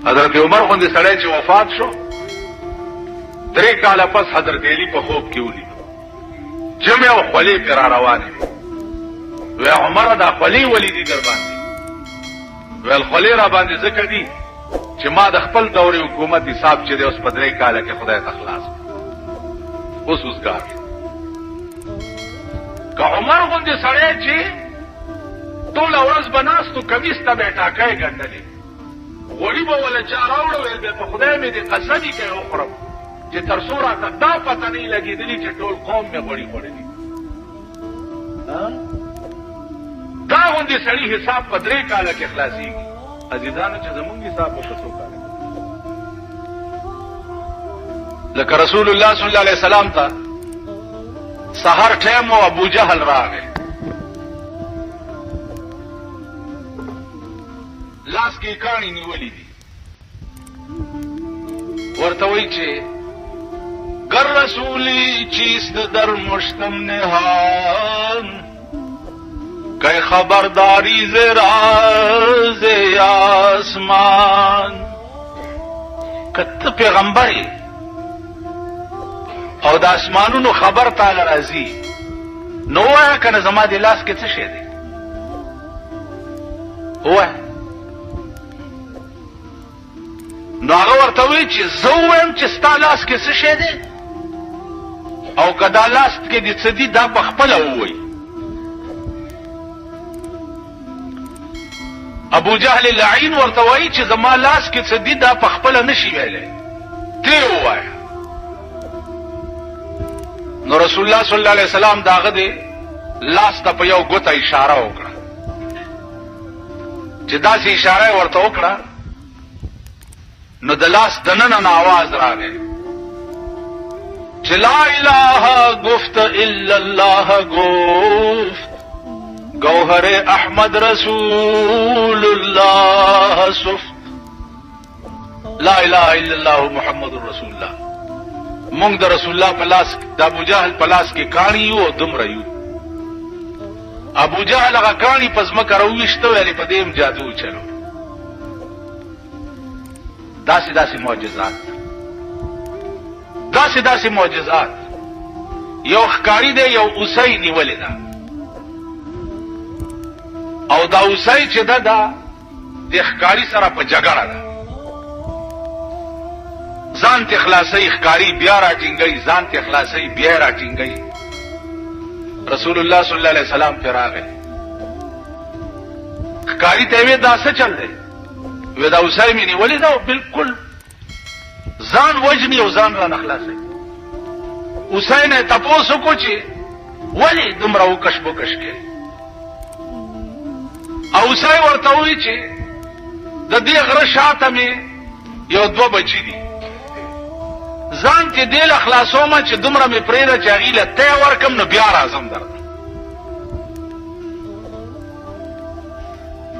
حضرت عمر غوندې سړی چې وفات شو 3 کاله پس حضرت علی په خوب کې ولید جمع او خولې پر روانې وی عمر دا خولې ولیدي در باندې ویل خولې را باندې ذکر دي چې ما د خپل دورې حکومت حساب چې دی اوس په 3 کاله کې خدای ته خلاص اوس وزګار که عمر غوندې سړی چې ټول ورځ بناستو کمیس ته به ټاکای ګنډلې غوړي به ولا چا راوړو ویل به په خدای مې دې قسمي کوي وخورم چې تر څو راته دا پته نه لګېدلې چې ټول قوم مې غوړي خوړلي دا غوندې سړي حساب په 3 کاله کې خلاصېږي عزیزانو چې زمونږ حساب په 2 کاله لکه رسول الله صلی الله علیه وسلم ته سحر ټیم او ابو جهل راغی لاس کې کانی نیولې دي ورته وایي چې گر رسولی چیست در مشتم نهان که خبرداری ز راز آسمان کته پیغمبري او د اسمانونو خبر تعالی راځي نو وای کنه زما د لاس کې څه شي دی وای نو هغه ورته وی چې زه وایم چې ستا لاس کې څه شی دی او که دا لاس کې دې څه دي دا په خپله ووایي ابو جهل لعین ورته وایي چې زما لاس کې څه دي دا په خپله نشي ویلی ته ووایه نو رسول الله صلی الله علیه وسلم د هغه د لاس ته په یو ګوته اشاره وکړه چې داسې اشاره یې ورته وکړه نو د لاس دننه نه آواز راغی چې لا اله گفت الا الله گفت گوهر احمد رسول الله صفت لا اله الا الله محمد رسول الله مونږ د رسول الله په لاس د ابو جهل په لاس کې کاڼي یو او دومره یو ابو جهل هغه کاڼي په ځمکه راوویشته ویلې په دې هم جادو چلو داسې معجزات داسې معجزات یو ښکاری دی یو اوسۍ نیولې ده او دا اوسۍ چې ده دا د ښکاری سره په جګړه ده ځان ته خلاصي ښکاری بیا راټینګي ځان ته خلاصي بیا راټینګي رسول الله صلی الله علیه وسلم پر راغی ښکاری ته وی دا څه چل دی وی دا اوسۍ مې نیولې ده او بالکل ځان وجني او ځان را نخلاصي اوسۍ نه تاسو کو چې ولې دومره وکش بوکش کې او اوسۍ ورته وی چې د دې غره شاته مې یو 2 بچی دي ځان ته دې له خلاصومه چې دومره مې پرېږده چې هغې له تی ورکم نو بیا راځم درته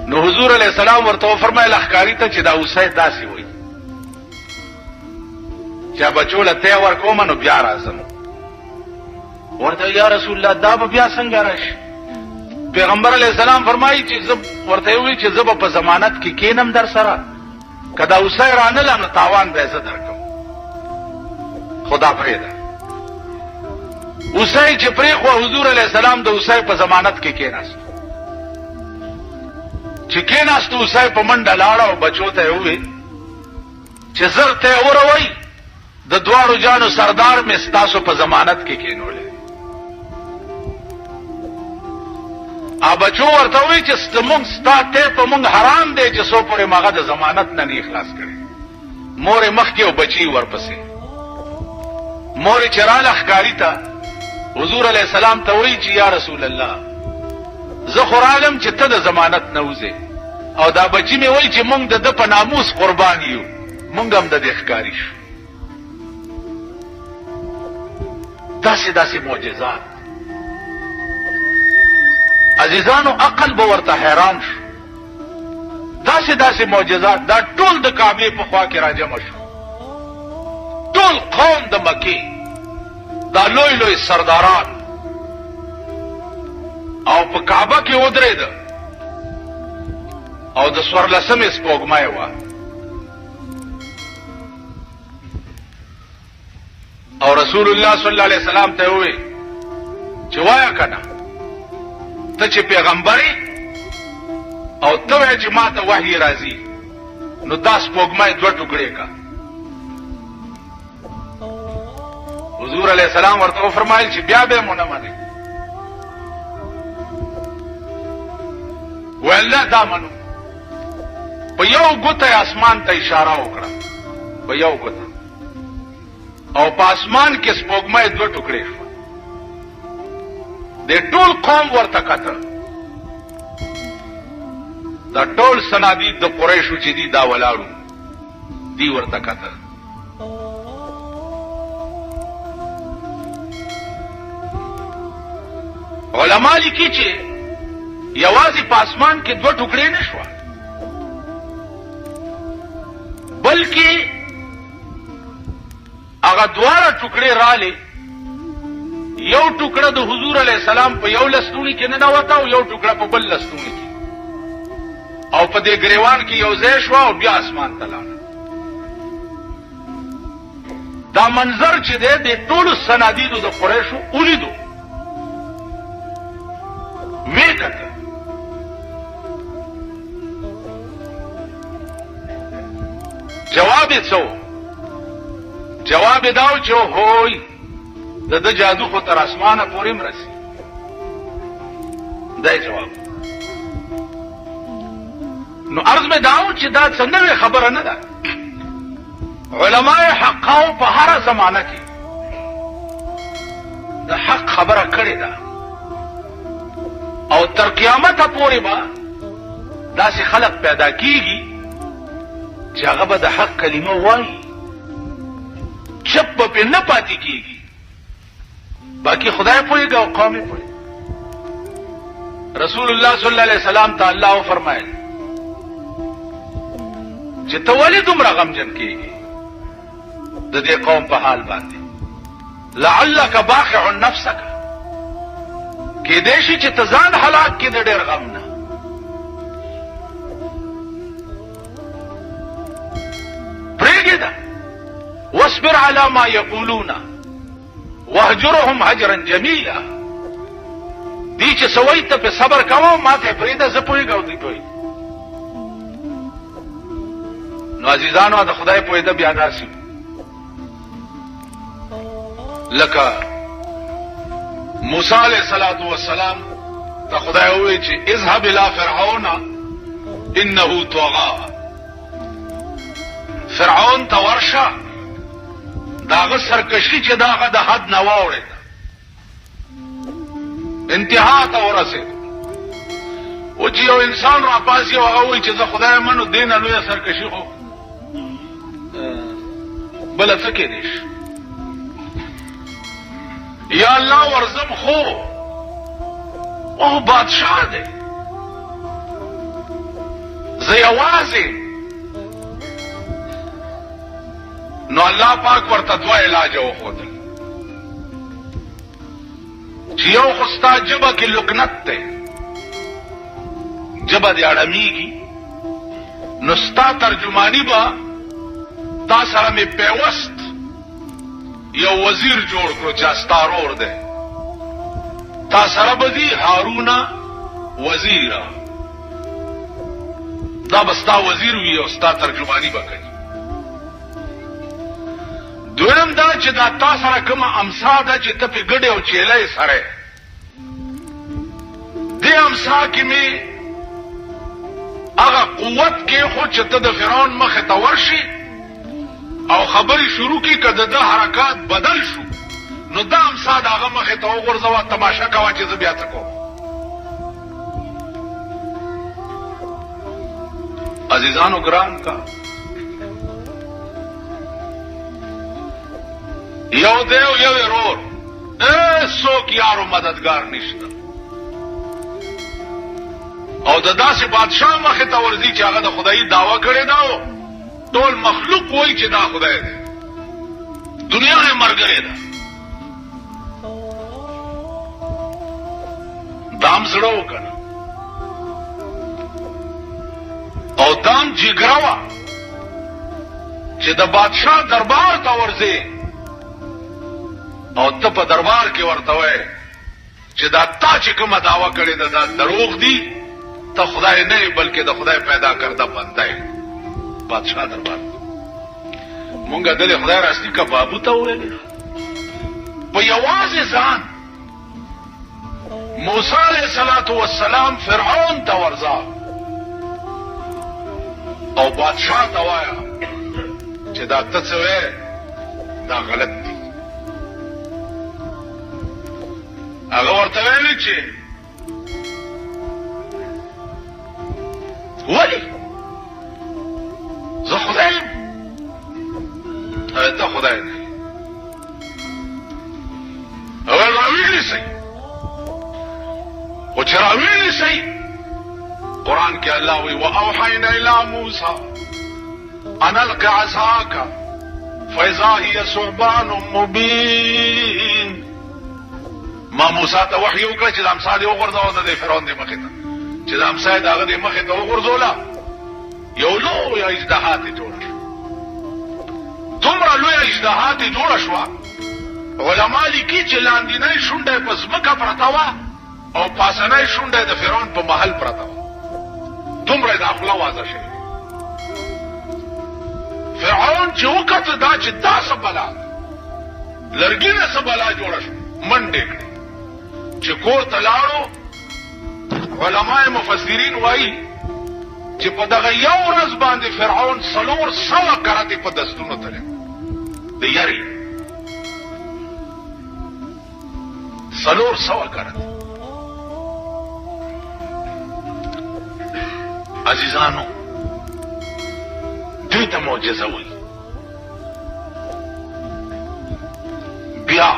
نو حضور علیه السلام ورته وفرمایل ښکاري ته چې دا اوسۍ داسې وایي چې بچو له تی ورکومه نو بیا راځم ورته یا رسول الله دا به بیا څنګه راشي پیغمبر علیه السلام فرمایي چې زه ورته وایي چې زه به په ضمانت کې کینم در سره که دا اوسۍ رانله نو تاوان به زه درکم خدا پرېږده اوسۍ چې پرېښوه حضور علیه السلام د اوسۍ په ضمانت کې کېناست چې کېناست اوسۍ په منډه لاړه او بچو ته یې وویل چې زر ته یې وروئ د دواړو جانو سردار مې ستاسو په ضمانت کې کېنولی بچو ورته وایي چې مونږ ستا تی په مونږ حرام دی چې څو پورې مغه د ضمانت نه نه خلاص کړي مور یې مخکې او بچي ورپسې مور چې راله ښکاري ته حضور علیه السلام ته وایي چې یا رسول الله زه خو رالم چې ته د ضمانت نه وځې او دا بچي مې وایي چې مونږ د ده په ناموس قربان یو مونږ هم د دې ښکاري شو داسې معجزات عزیزانو عقل به ورته حیران شو داسې معجزات دا ټول د کعبې په خوا کې راجمع شو ټول قوم د مکې دا لوی سرداران او په کعبه کې ودرېده او د 14مې سپوږمۍ وه او رسول الله صلی الله علیه وسلم ته وی چې وایا کنه ته چې پیغمبري او ته چې ما ته وحی راځي نو دا سپوږمۍ دوه ټوکړې کا. حضور علیہ السلام ورته فرمایل چې بیا به مونږ نه مانی ولله دا منو. په یو ګوته اسمان ته اشاره وکړه، په یو ګوته، او په اسمان کې سپوږمۍ دوه ټوکړې شو. د ټول قوم ورته کتل، دا ټول سنادید د قریشو چې دي دا ولاړو دی ورته کتل. علماء لیکي چې یوازې په اسمان کې دوه ټوکړې نه شو، بلکې هغه دواړه ټوکړې رااله، یو ټوکړه د حضور علیه السلام په یو لستوڼي کې نه وته او یو ټوکړه په بل لستوڼي کې، او په دې ګریوان کې یو ځای شو او بیا اسمان ته لاړه. دا منظر چې دی د ټولو سنادیدو د قریشو ولیدو، وی کته جواب یې څو؟ جواب داو چې هوی د جادو خو تر اسمانه پورې مرسي. دا جواب. نو عرض مې داو چې دا څنګه خبره نه ده. علماء حقاو په هر زمانه کې د حق خبره کړې ده، او تر قیامت پورې به داسې خلق پیدا کیږي چې هغه به د حق کلمه وایي، چپ به نه پاتې کیږي. باقي خدای پوهیږي او قوم یې پوهیږي. رسول الله صلی الله علیه وسلم ته الله فرمایل چې ته ولې دومره غمجن کیږي د دې قوم په حال باندې؟ لعلک باخع نفسک، کې دې شي چې ته ځان هلاک کې د ډېر غم نه. پرېږده، واصبر على ما يقولون واهجرهم هجرا جميلا. دی چې سوي ته په صبر کوم، ما ته پرېږده، زه پوهېږم دی پوهېږي. نو عزیزانو د خدای پوهېده بیا داسې لکه موسی علیہ الصلوۃ والسلام ته خدای وویل چې اذهب الى فرعون انه طغى. فرعون ته ورشه، داغه سرکشي چې داغه د حد نه واوړېده، انتها ته ورسېد. او چې یو انسان را پاسي او هغه وایي چې زه خدای منو، دې نه لویه سرکشي خو بله څه کېدی شي. یا الله ورزم خو او بادشاہ دی، زه یوازې. نو الله پاک ورته دوه علاج وښودل چې یو خو ستا ژبه کې لکنت دی، ژبه دې اړمیږي، نو ستا ترجمانی به تا سره مې پیوست یو وزیر جوړ کړو چې ستا رور دی، تا سره به دي هارون وزیره، دا به ستا وزیر وي او ستا ترجمانی به کوي. دویم دا چې دا تا سره کومه امسا ده چې ته پې ګډې او چیلې سره، دې امسا کې مې هغه قوت کې خو چې ته د فرعون مخې ته ورشي او خبرې شروع کی که د حرکات بدل شو، نو دا امسا د هغه مخې ته وغورځوه، تماشه کوه چې زه بیا څه کوم. عزیزانو ګران کا یو دیو یو رور، څوک یار او مددگار نشته، او د داسې بادشاہ مخې ته ورځي چې هغه د خدایي دعوه کړې ده، ټول مخلوق وایي چې دا خدای دی، دنیا یې مرګرې ده. دام زړه وکړه او دام جګره وه چې د بادشاہ دربار ته ورځې او ته په دربار کې ورته وای چې دا تا چې کومه دعوه کړې ده دا دروغ دي، ته خدای نه بلکې د خدای پیدا کرده بنده یې. بادشاہ دربار مونږه دلې خدای راستی کا بابو ته ویل په یوازې ځان موسی علیہ الصلوۃ والسلام فرعون ته ورځه او بادشاہ ته وایا چې دا ته څه وې دا غلط دي. هغه ورته ویل چې ولی زه خدای ته خدای نه اول راویلی سی و چه راویلی سی قرآن کې الله وی واوحینا الی موسی ان الق عصاک فاذا هي ثعبان مبین. ما موسی ته وحی وکړ چې د امثال یو غرضاو د فرعون د مخې ته چې د امثال دغه د مخې ته وغورځوله یو لوی اجتهاد جوړ شو. دومره لوی اجتهاد جوړ شو علما لیکي چې لاندینۍ شونډه په ځمکه پرته وه او پاسنۍ شونډه د فرعون په محل پرته وه. دومره د خوله واضح شوې. فرعون چې وکتل دا چې دا څه بلا لرګینه څه بلا جوړه شو منډې کړې چې کور ته لاړو. علماء مفسرین وایي چې په دغه یو ورځ باندې فرعون 400 کراتې په دستونو تللی د یاري 400 کراتې. عزیزانو دې ته معجزه وایي. بیا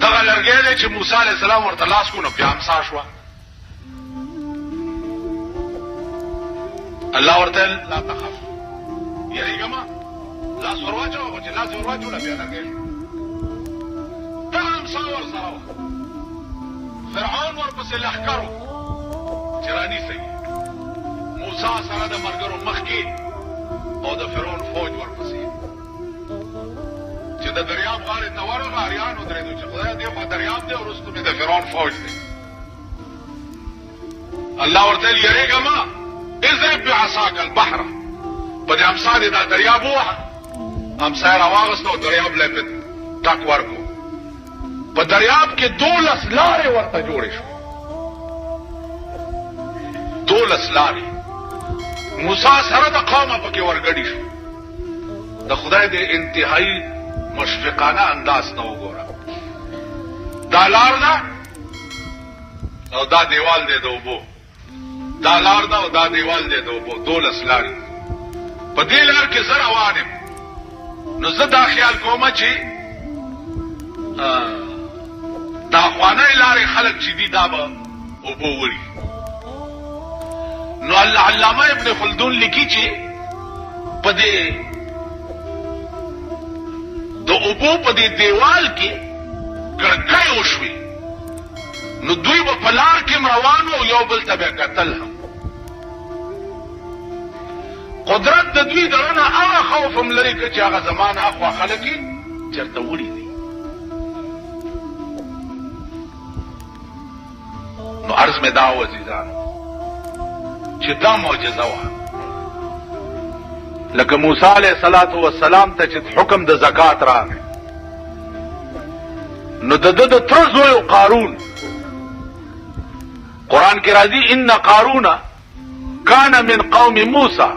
دغه لرګی دی چې موسی علیہ السلام ورته لاس کو نو بیا امسا شوه. الله ورته لا تخف یریګه ما لاس ورواچو چې لاس ورواچو لا بیا لرګی ته امسا ورسره وه. فرعون ورپسې لښکرو چې رانیسئ موسی سره د ملګرو مخکې او د فرعون فوج ورپسې چې د دریاب غاړې ته ورغه اریان ودرېدو چې خدای دې خوا دریاب دی او وروسته مې د فرعون فوج دی. الله ورته ویل یریږه مه اضرب بعصاک البحر په دې امسا دې دا دریاب ووهه. امسا یې راواغسته او دریاب له یې ټک ورکړو. په دریاب کې 12 لارې ورته جوړې شوې. 12 لارې موسی سره د قومه پکې ورګډې شو. د خدای د انتهایی مشفقانه انداز ته وګوره. دا لار ده او دا دیوال دی د اوبو. دا لار ده او دا دیوال دی د اوبو. 12 لارې په دې لار کې زه روان یم. نو زه دا خیال کوم چې دا خوانۍ لارې خلک چې دي دا به اوبو وړي. نو علامه ابن خلدون لیکي چې په دې د اوبو په دې دیوال کې کړکۍ وشوي. نو دوی به په لار کې روان وو یو بل ته به کتل هم. قدرت د دوی دننه هغه خوف هم لري که چې هغه زمان اخوا خلک یې چېرته وړي دي. نو عرض مې دا و عزیزانو چې دا معجزه وه. لکه موسی علیہ الصلوۃ والسلام ته چې حکم د زکات راغی نو د د تر زوی قارون قرآن کې راځي ان قارون کان من قوم موسی.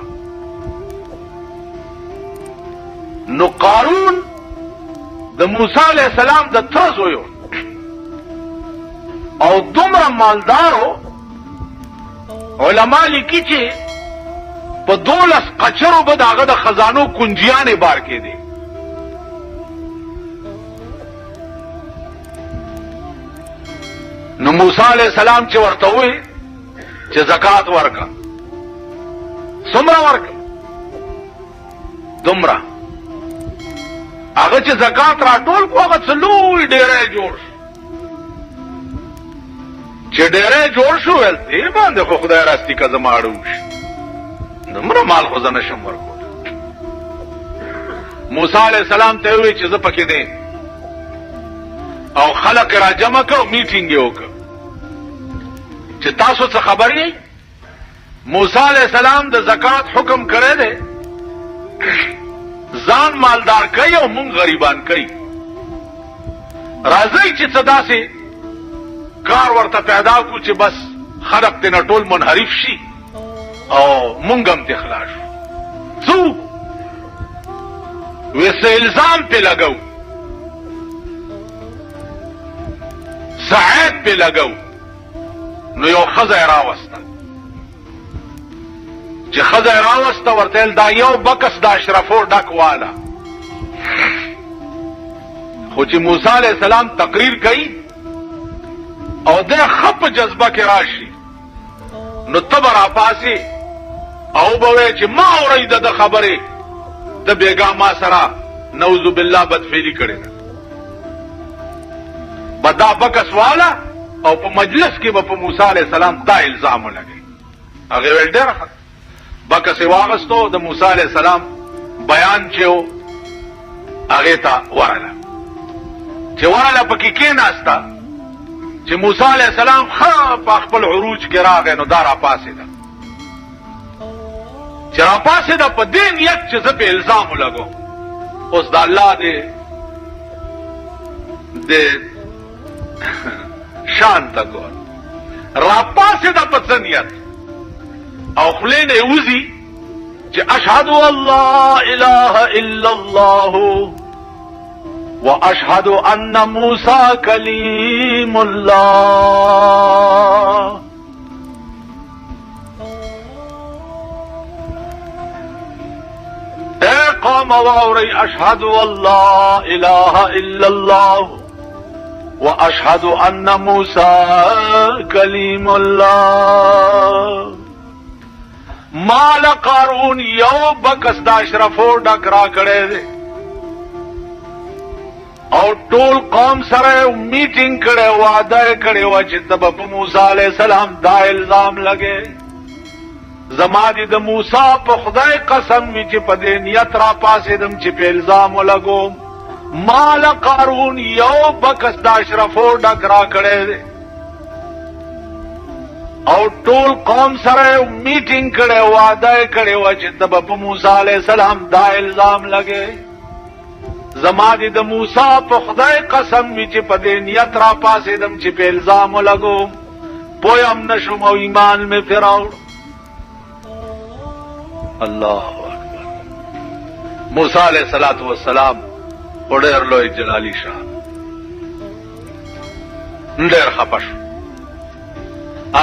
نو قارون د موسی علیہ السلام د تر زوی او دومره مالدارو. علما لیکي چې په 12 قچرو به د هغه د خزانو کنجیانې بار کېدې. نو موسی علیہ السلام چې ورته وی چې زکات ورکا څومره ورکا دومره. هغه چې زکات راټول کو هغه څلوي ډېری جوړ شو. چې ډېری جوړ شو ول دې باندې خو خدای راستی که زما اړو شي دومره مال خو زه نشم ورکولی. موسی علیہ السلام ته وی چې زه پکې دی او خلق را جمع کو میټینګ یو کو چې تاسو څه خبر یې موسی علیہ السلام د زکات حکم کړی دی ځان مالدار کوي او مونږ غریبان کوي راځي چې څه داسې کار ورته پیدا کو چې بس خلق ته نه ټول منحرف شي او مونږ هم ته خلاص شو ویسه الزام په لګاو ساعت په لګاو نو یو خزه راوسته چې خزه راوسته ورته دا یو بکس د اشرفو ډک والا خو چې موسی علیہ السلام تقریر کوي او د خپ جذبه کې راشي نو تبر اپاسي او به چې ما اورید د خبره د بیګا ما سره نعوذ بالله بدفعلی کړي بدا بکس والا او په مجلس کې به په موسی علیہ السلام دا الزام ولګي هغه ول ډېر بکس واغستو د موسی علیہ السلام بیان چو هغه ته ورله چې ورله پکې کې ناستا چې موسی علیہ السلام په خپل عروج کې راغی نو دا را پاسې ده چې را پاسې ده په دې نیت چې زه په الزام ولګو اوس د الله دې شان تا ګور را پاسې ده په څه نیت او خلینه وزي چې اشهد الله اله الا الله واشهد ان موسی کلیم الله اے قوم واوری اشهد الله اله الا الله واشهد ان موسی کلیم الله مال قارون یو بکس دا اشرفو ډک را کړی دی او ټول قوم سره میټینګ کړي وعده کړي و چې تب په موسی علیہ السلام دا الزام لګي زما دي د موسی په خدای قسم وی چې په دې نیت را پاسې دم چې په الزام ولګو مال قارون یو بکس دا اشرفو ډک را کړی دی او ټول قوم سره میټینګ کړي وعده کړي و چې تب په موسی علیہ السلام دا الزام لګي زما دي د موسی په خدای قسم وی چې په دې نیت را پاسې دم چې په الزام ولګو پویم نشم او ایمان می فراو الله اکبر موسی علیہ الصلوۃ والسلام وړر لوی جلالی شاه ډېر خپش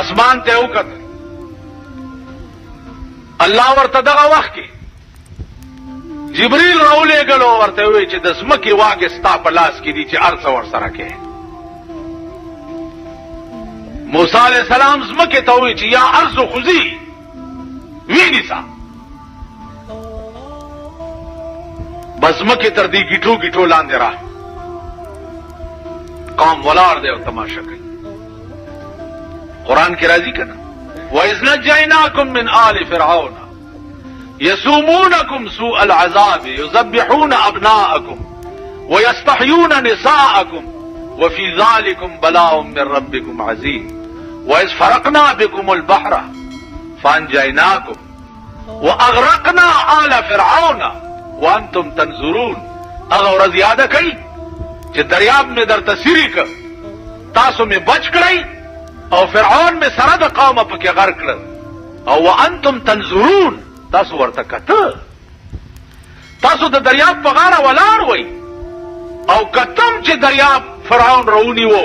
اسمان ته وکړ الله ورته دغه وخت کې جبريل راولې غلو ورته وی چې د سمکي واګه ستا په لاس کې دي چې ارڅ ور سره کې موسی عليه السلام سمکه ته وی چې یا ارڅ خذي ویني سا بس مکه تر دې گیټو گیټو لاندې را قوم ولار دی او تماشا کوي قران کې راځي کنه وَإِذْ نَجَّيْنَاكُمْ مِنْ آلِ فِرْعَوْنَ يسومونكم سوء العذاب يذبحون أبناءكم ويستحيون نساءكم وفي ذلكم بلاء من ربكم عظيم وإذ فرقنا بكم البحر فأنجيناكم وأغرقنا آل فرعون وأنتم تنظرون اغه زیاده کوي چې دریاب می در تسری ک تاسو می بچ کړی او فرعون می سره د قوم په کې غرق کړ او وانتم تنظرون تاسو ورته کته تاسو د دریاب په غاړه ولاړ وای او کتم چې دریاب فرعون رونی وو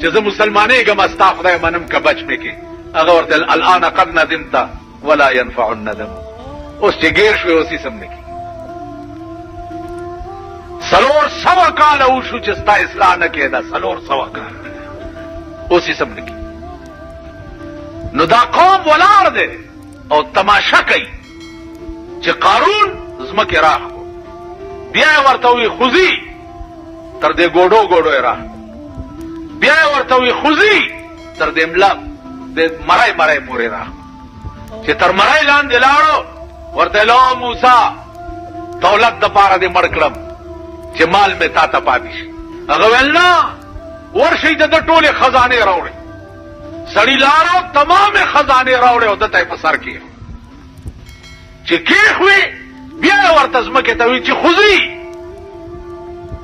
چې زه مسلمانې ګم استا خدای منم ک بچ می کې هغه ورته الان قد ندمت ولا ينفع الندم اوس چې ګیر شو اوسې سم نه کی سلور سوا کال او شو چې ستا اصلاح نه کېدا سلور سوا کال اوسې سم نه کی نو دا قوم ولار دی او تماشا کوي چې قارون زمکه راخو بیا ورته وی خوزي تر دې ګوډو ګوډو را بیا ورته وی خوزي تر دې ملا دې مړای مړای پورې را چې تر مړای لاندې لاړو ورته لو موسی دولت د پاره دې مړ کړم چې مال مې تا ته پاتې شي. هغه ویل نه، ورشئ د ټولې خزانې راوړئ. سړي لاړو، تمامې خزانې راوړې او دته یې په سر کې چې کېښوي، بیا یې ورته ځمکې ته وي چې خوځي.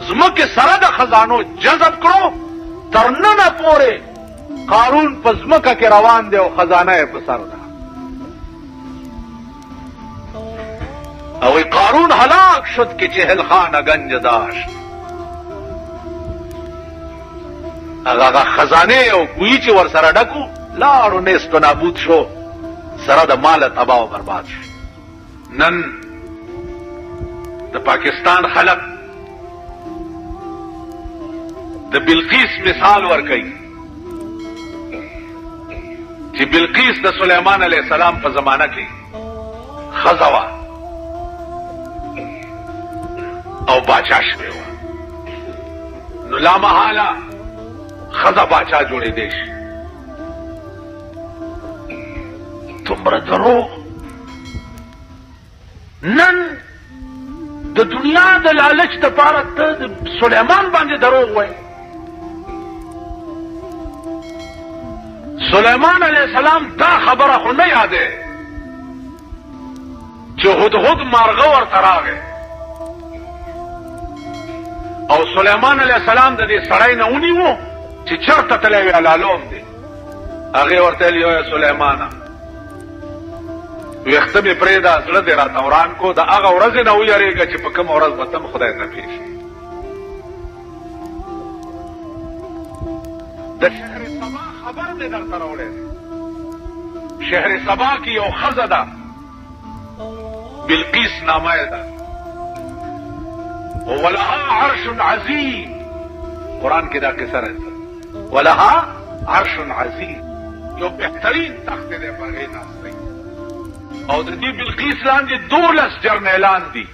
ځمکې سره د خزانو جذب کړو، تر ننه پورې قارون په ځمکه کې روان دی او خزانه یې په سر ده. او قارون هلاک شد که چهل خانه گنج داشت. هغه خزانه او کوی چې ور سره ډکو لاړو، نیست و نابود شو، سره د مال تباہ او برباد شو. نن د پاکستان خلک د بلقیس مثال ورکوي چې بلقیس د سلیمان علیه السلام په زمانه کې ښځه وه او باچا شوې وه. نو لامحاله ښځه باچا جوړېدی شي. دومره دروغ نن د دنیا د لالچ دپاره ته د سلیمان باندې دروغ وایي. سلیمان علیہ السلام دا خبره خو نه یادې چې هدهد مارغه ورته راغی او سلیمان علیہ السلام د دې سړی نه ونیو چې چرته تللی وي حلالوم دی. هغې ورته ویل یا سلیمانه ویښته مې پرېږده، زړه دې راته وران کو، د هغه ورځې نه ویرېږه چې په کومه ورځ به تم خدای ته پېښ شي. د شهر سبا خبر دې درته راوړی دی. شهر سبا کې یو ښځه ده، بلقیس نامه یې ده، ولها عرش عظیم. قرآن کې دا قصه راځي، ولها عرش عظیم، یو بهترین تخت دی په هغې ناست دی. او د دې بلقیس لاندې 12 جرنیلان دي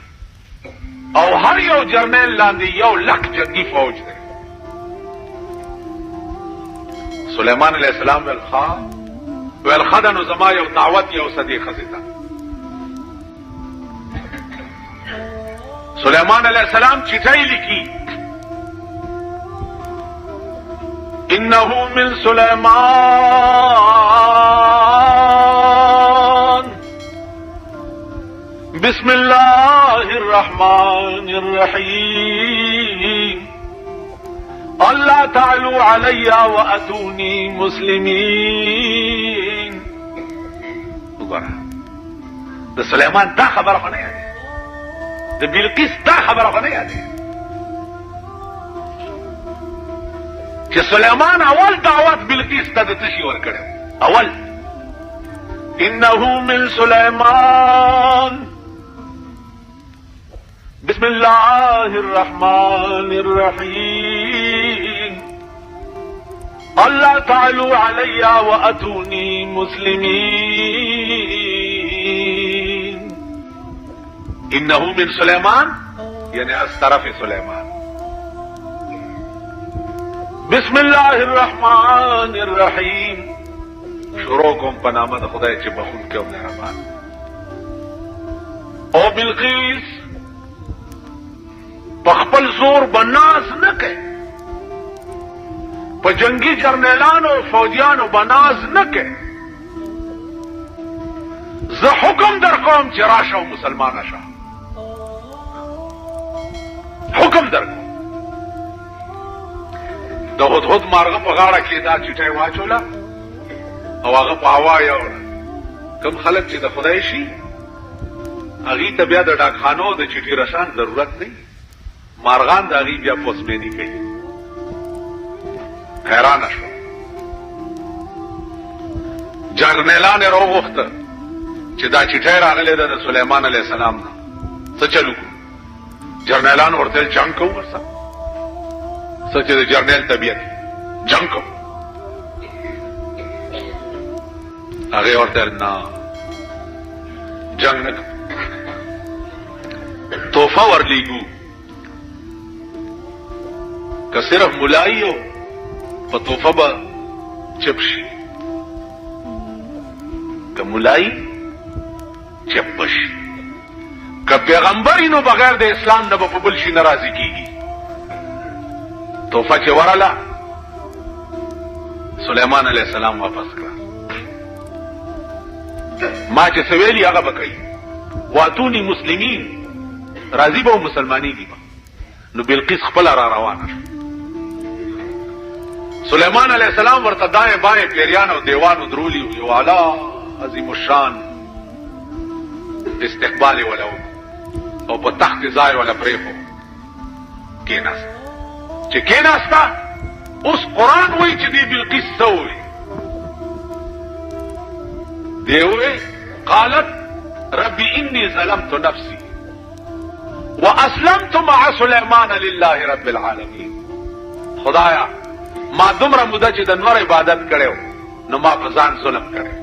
او هر یو جرنیل لاندې 1,00,000 جنگي فوج دی. سلیمان علیہ السلام ویل ښه ده، نو زما یو دعوت یو څه دې ښځې ته. سلیمان علیہ السلام چټۍ لیکي، انه من سلیمان بسم الله الرحمن الرحیم اللہ تعلوا علی واتونی مسلمین. وګوره د سلیمان دا خبره خو نه یادې، د بلقیس دا خبره خو نه یادې چې سلیمان اول دعوت بلقیس ته د څه شي ورکړی. اول انه من سلیمان بسم الله الرحمن الرحیم اللہ تعلوا علی واتونی مسلمین. انه من سلیمان یعنی از طرف سلیمان. بسم الله الرحمن الرحیم شروع کوم په نامه د خدای چې بخښونکی او مهربان. او بلقیس په خپل زور بناز نه کوي، په جنگي جرنیلانو او فوجیانو بناز نه کوي. زه حکم در کوم چې راشه او مسلمانه شه، حکم در کوم. د هدهد مارغه په غاړه کې دا چټۍ واچوله او هغه په هوا یوړه. کوم خلک چې د خدای شي هغې ته بیا د ډاکخانو د چټي رسان ضرورت دی، مارغان د هغې بیا پوسمیني کوي. حیرانه شو، جرنیلان یې راوغوښته چې دا چټۍ راغلی ده د سلیمان علیه السلام نه، څه چل وکړو؟ جرنیلان ورته جنګ کوو ورسره، څه چې د جرنیل طبیعت جنګ کوو. هغې ورته نه جنګ نه کوو، تحفه ورلیږو، که صرف ملایی ہو په تحفه به چپ شي، که ملایی چپ بشي. که پیغمبر نو بغیر د اسلام نه په بل شي ناراضي کیږي. توفه چې ورله سليمان عليه السلام واپس کړ. ما چې سویلی هغه بکئی واتونی مسلمین راضی به مسلمانی دی. نو بلقیس خپل را روانه سليمان عليه السلام ورته دای بای پیریان او دیوانو درولی یو اعلی عظیم الشان استقبال ولو او په تخت ځای ولا پریخو کیناست. چې کیناستا اوس قرآن وایي چې دی بلقیس سوی دیوی قالت ربي اني ظلمت نفسي واسلمت مع سليمان لله رب العالمين. خدایا ما دومره موده چې د نور عبادت کړو نو ما په ځان ظلم کړو.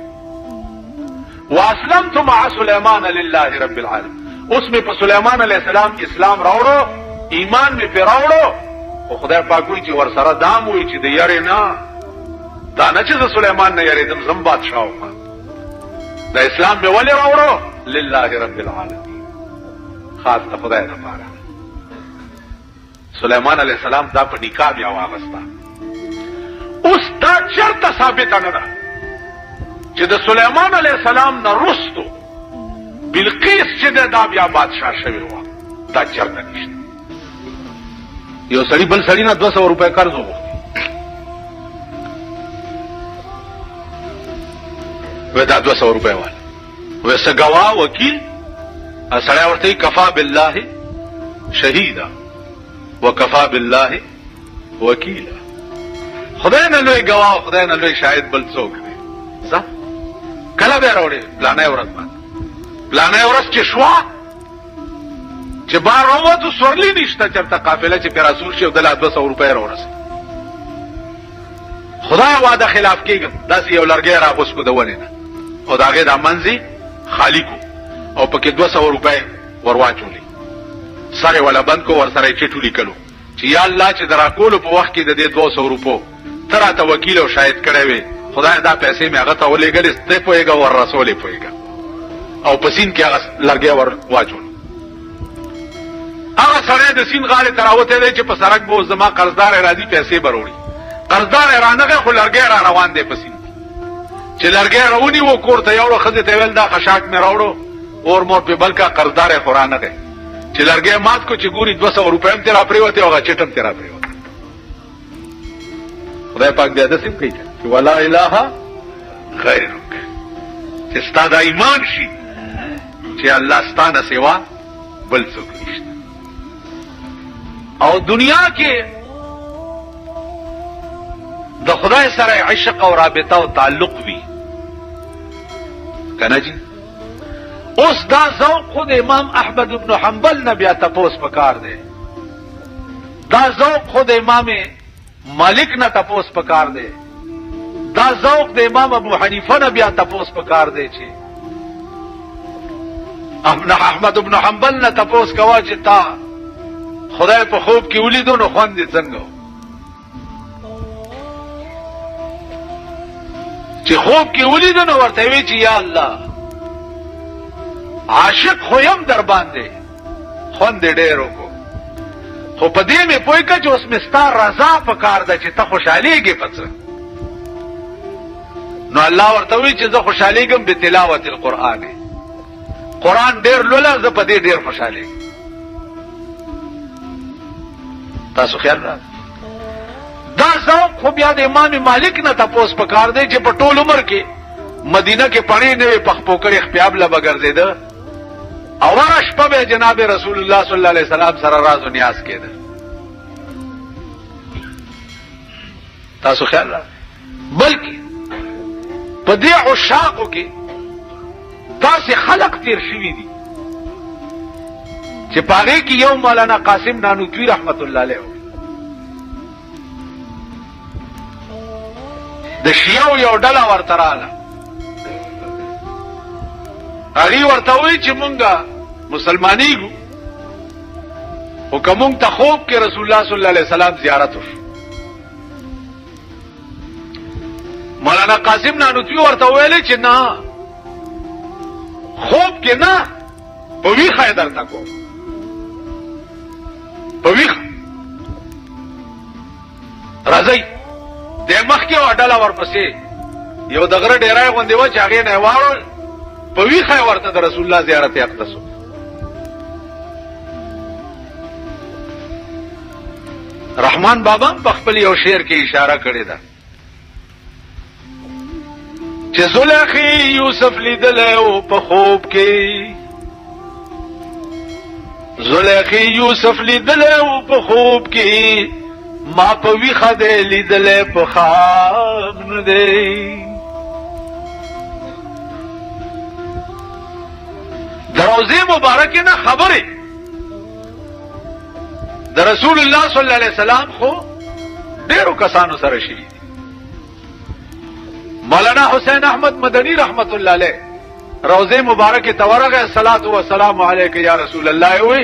واسلمت مع سليمان لله رب العالمين. اوس می په سليمان عليه السلام اسلام راوړو ایمان می په راوړو او خدای پاک وایي چې ور سره دام وایي چې د یاري نه دا نه چې د سليمان نه یریدم زم بادشاہ وم. د اسلام می ولې راوړو لله رب العالمین خاص ته خدای لپاره. سليمان عليه السلام دا په نکاح بیا واغستا. اوس دا چرته ثابت نه ده چې د سليمان عليه السلام نه رستو بلقیس چې دا بیا بادشاہ شوی و. دا چرته نشته. یو سړی بل سړی نه 200 روپے قرض وغوښتي و دا 200 روپے والا و سګوا وکیل سړی ورته کفا بالله شهیدا وکفا بالله وکیلا. خدای نه لوی گواه خدای نه لوی شاهد بل څوک دی. ځه کله به راوړي پلانې ورځ باندې پلانې ورځ چې شوا چې بار وروته سورلی نشته چرته قافله چې پر رسول شي د 200 روپے راورسي. خدای وعده خلاف کېږي داسې یو لرګي را اوس کو دونه نه او داغه د منځي خالی کو او پکې 200 روپے ورواچولې سره ولا بند کو ور سره چټولي کلو چې یا الله چې درا کول په وخت کې د دې 200 روپو تراته وکیل او شاهد کړي وي خدای دا پیسې مې هغه ته ولېګل ست پويګه ور رسولې پويګه او پسین کې هغه لرګي ور واچول. هغه سره د سین غاړه تراوته دی چې په سرک بو زما قرضدار راځي پیسې بروړي. قرضدار رانغه خو لرګي را روان دی پسین چې لرګي راونی و کوړته یو خزه ته ویل دا خشاک مې راوړو اور مور په بلکا قرضدار قرآن دی چې لرګي مات کو چې ګوري 200 روپے هم تیرا پریوته او چټم تیرا پریوته. خدای پاک دې داسې کوي چې ولا اله غیرک چې ستاسو ایمان شي چې الله ستانه سوا بل څوک نشته. او دنیا کې د خدای سره عشق او رابطه او تعلق وي کنه جی. اوس دا ذوق خود امام احمد ابن حنبل نه بیا تپوس پکار دی. دا ذوق خود امام مالک نه تپوس پکار دی. دا ذوق د امام ابو حنیفه نه بیا تپوس پکار دی چې احمد ابن حنبل نه تپوس کوا چې تا خدای په خوب کې ولیدو نو خوان دي څنګه چې خوب کې ولیدو نو ورته وی چې یا الله عاشق خو يم در باندې خوان دې ډېرو کو خو په دې مې پوي کا چې اوس مستار رضا پکار ده چې ته خوشاليږي پڅ. نو الله ورته وی چې زه خوشاليږم په تلاوت القرآن. قرآن ډېر لولا زه په دې ډېر خوشاليږم. تاسو خیال را دا ذوق خو بیا د امام مالک نه تاسو پکار دی چې په ټول عمر کې مدینه کې پړې نه پخپوکړې خپیاب لا بغرزیده او ورش په جناب رسول الله صلی الله علیه وسلم سره راز او نیاز کېده. تاسو خیال را بلکې په دې عشاقو کې داسې خلق تیر شوي دي چې پاره کې یو مولانا قاسم نانوتوی رحمت الله علیه د شیعو یو ډله ورته رااله. هغه ورته وی چې مونږه مسلمانېږو او کوم ته خوب کې رسول الله صلی الله علیه وسلم زیارت وشو. مولانا قاسم نانوتوی ورته ویل چې نه خوب کې نه په ویښه یې درته کوم، په ویښه. راځئ د مخکې یوه ډله ورپسې یو د غره ډیرای غوندې وه چې هغې نه یې واړول، په ویښه یې ورته د رسول الله زیارت یې اخته سو. رحمان بابا په خپل یو شعر کې اشاره کړې ده چې زلیخې یوسف لیدلی و په خوب کې، زلیخې یوسف لیدلی و په خوب کې، ما په ویښه دی لیدلی په خواب نه دی. د روضې مبارکې نه خبرې د رسول الله صلی الله علیه وسلم خو ډیرو کسانو سره شي. مولانا حسین احمد مدنی رحمت الله علیه روضې مبارکې ته ورغی، الصلاة والسلام علیک یا رسول الله وی،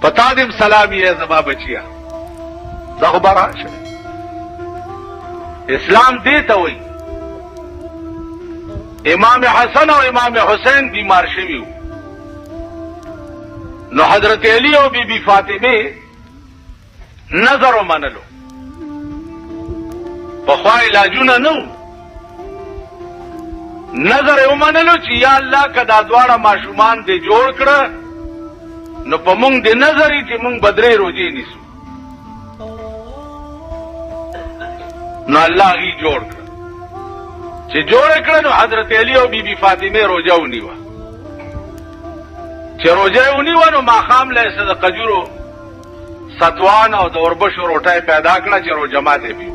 پتا دې سلام یې زما بچیا. دا خو بارا شه اسلام دې ته وی. امام حسن او امام حسین بیمار شوي وو، نو حضرت علی او بی بی فاطمه نظر ومنلو. پخوا علاجونه نه وو، نظر یې ومنلو چې یا الله که دا دواړه ماشومان دې جوړ کړه نو په مونږ دې نظر چې مونږ به 3 روزې نیسو. نو الله هغې جوړ کړه. چې جوړ کړه نو حضرت علی او بی بی فاطمه روزه ونیوه. چې روزه ونیوه نو ماښام له یې د قجورو ستوان او د اوربشو روټۍ پیدا کړه چې روزه ماتې پیو.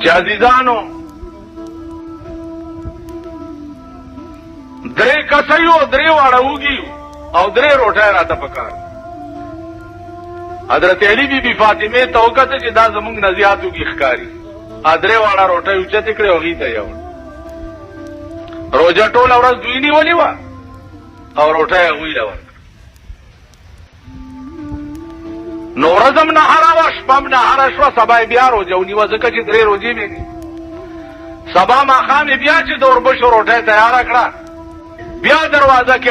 چې عزیزانو 3 کسیو 3 واړه وږي او 3 روټۍ راته پکار. حضرت علی بی بی فاطمه ته وکړه چې دا زمونږ نه زیات وږي ښکاري. 3 واړه روټۍ اوچتې کړې او هغې ته یې وړ. روژه ټوله ورځ دوی نیولې وه او روټۍ هغوی له ورکړه. نو ورځ هم نهاره وه، شپه هم نهاره شوه، سبا یې بیا روژه ونیوه ځکه چې 3 روژې مې دي. سبا ماښام یې بیا چې د اوربشو روټۍ تیاره کړه، بیا دروازه کې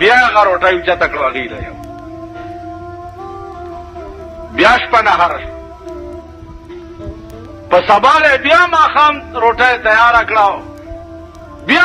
بیا هغه روټۍ اوچته کړه هغې له یو. بیا شپه نهاره شوه. په سبا له بیا ماښام روټۍ تیاره کړه، بیا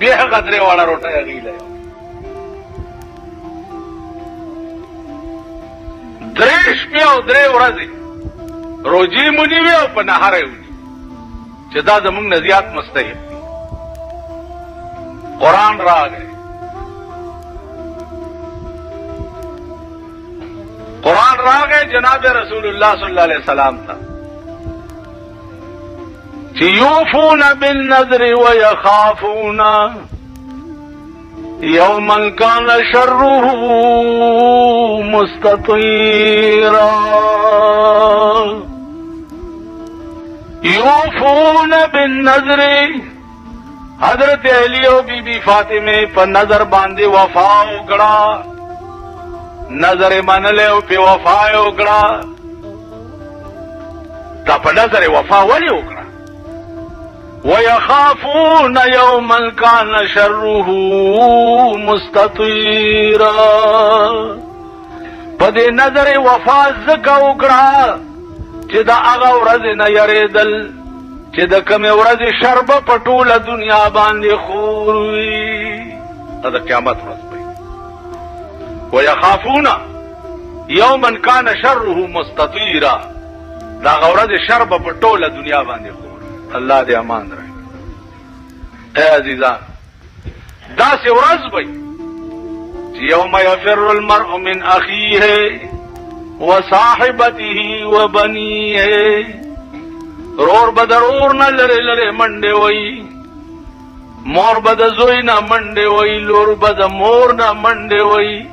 بیا هغه 3 واړه روټۍ هغې له یو. 3 شپې او 3 ورځې روجې مو نیوې او په نهاره یې ونیو چې دا زمونږ نه زیات مستحق. قرآن راغی، قرآن راغی جناب رسول الله صلی الله علیه وسلم ته چې یوفون بالنذر ويخافون یوما کان شره مستطیرا. یوفون بالنذر، حضرت علی او بی بی فاطمه په نظر باندې وفا وکړه، نظر منله او په وفا وکړه. دا په نظر وفا ولې وکړه؟ ويخافون يوما كان شره مستطيرا. په دې نظر وفا زکه وکړه چې دا هغه ورځ نه یریدل چې د کومې ورځې شر به په ټوله دنیا باندې خور وي. دا د قیامت ورځ به ويخافون يوما كان شره مستطيرا. دا هغه ورځې شر به په ټوله دنیا باندې خور. الله دې امان راکړي. اے عزیزان، داسې ورځ به چې یوم یفر المرء من اخیه وصاحبته وبنیه. رور به د رور نه لرې لرې منډې وایي، مور به د زوی نه منډې وایي، لور به د مور نه منډې وایي.